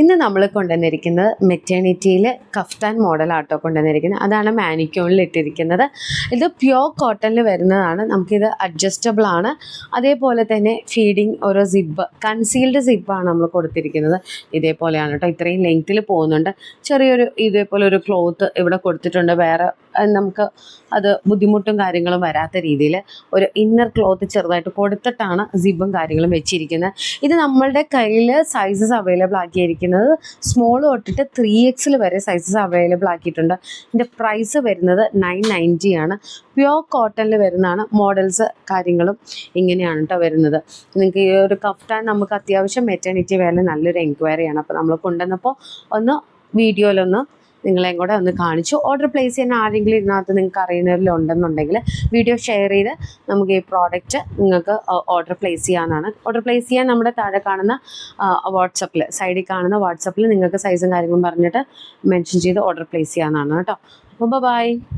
ഇന്ന് നമ്മൾ കൊണ്ടുവന്നിരിക്കുന്നത് മെറ്റേണിറ്റിയിൽ കഫ്താൻ മോഡലാട്ടോ കൊണ്ടുവന്നിരിക്കുന്നത്. അതാണ് മാനിക്യൂണിൽ ഇട്ടിരിക്കുന്നത്. ഇത് പ്യോർ കോട്ടണിൽ വരുന്നതാണ്. നമുക്കിത് അഡ്ജസ്റ്റബിൾ ആണ്. അതേപോലെ തന്നെ ഫീഡിങ് ഓരോ സിബ്ബ്, കൺസീൽഡ് സിബ്ബാണ് നമ്മൾ കൊടുത്തിരിക്കുന്നത്. ഇതേപോലെയാണ് കേട്ടോ, ഇത്രയും ലെങ്ത്തിൽ പോകുന്നുണ്ട്. ചെറിയൊരു ഇതേപോലെ ഒരു ക്ലോത്ത് ഇവിടെ കൊടുത്തിട്ടുണ്ട്. വേറെ നമുക്ക് അത് ബുദ്ധിമുട്ടും കാര്യങ്ങളും വരാത്ത രീതിയിൽ ഒരു ഇന്നർ ക്ലോത്ത് ചെറുതായിട്ട് കൊടുത്തിട്ടാണ് സിബും കാര്യങ്ങളും വെച്ചിരിക്കുന്നത്. ഇത് നമ്മളുടെ കയ്യിൽ സൈസസ് അവൈലബിൾ ആക്കിയിരിക്കുന്നത് സ്മോൾ തൊട്ടിട്ട് 3X വരെ സൈസസ് അവൈലബിൾ ആക്കിയിട്ടുണ്ട്. ഇതിൻ്റെ പ്രൈസ് വരുന്നത് 990 ആണ്. പ്യോർ കോട്ടണിൽ വരുന്നതാണ്. മോഡൽസ് കാര്യങ്ങളും ഇങ്ങനെയാണ് കേട്ടോ വരുന്നത്. നിങ്ങൾക്ക് ഈ ഒരു കഫ്താൻ നമുക്ക് അത്യാവശ്യം മെറ്റേണിറ്റി വേല നല്ലൊരു എൻക്വയറിയാണ്. അപ്പോൾ നമ്മൾ കൊണ്ടുവന്നപ്പോൾ ഒന്ന് വീഡിയോയിലൊന്ന് നിങ്ങളെയും കൂടെ ഒന്ന് കാണിച്ചു. ഓർഡർ പ്ലേസ് ചെയ്യാൻ ആരെങ്കിലും ഇതിനകത്ത് നിങ്ങൾക്ക് അറിയുന്നവരിലുണ്ടെന്നുണ്ടെങ്കിൽ വീഡിയോ ഷെയർ ചെയ്ത് നമുക്ക് ഈ പ്രോഡക്റ്റ് നിങ്ങൾക്ക് ഓർഡർ പ്ലേസ് ചെയ്യാവുന്നതാണ്. ഓർഡർ പ്ലേസ് ചെയ്യാൻ നമ്മുടെ താഴെ കാണുന്ന വാട്സപ്പിൽ, സൈഡിൽ കാണുന്ന വാട്സപ്പിൽ നിങ്ങൾക്ക് സൈസും കാര്യങ്ങളും പറഞ്ഞിട്ട് മെൻഷൻ ചെയ്ത് ഓർഡർ പ്ലേസ് ചെയ്യാവുന്നതാണ് കേട്ടോ. അപ്പോൾ ബൈ.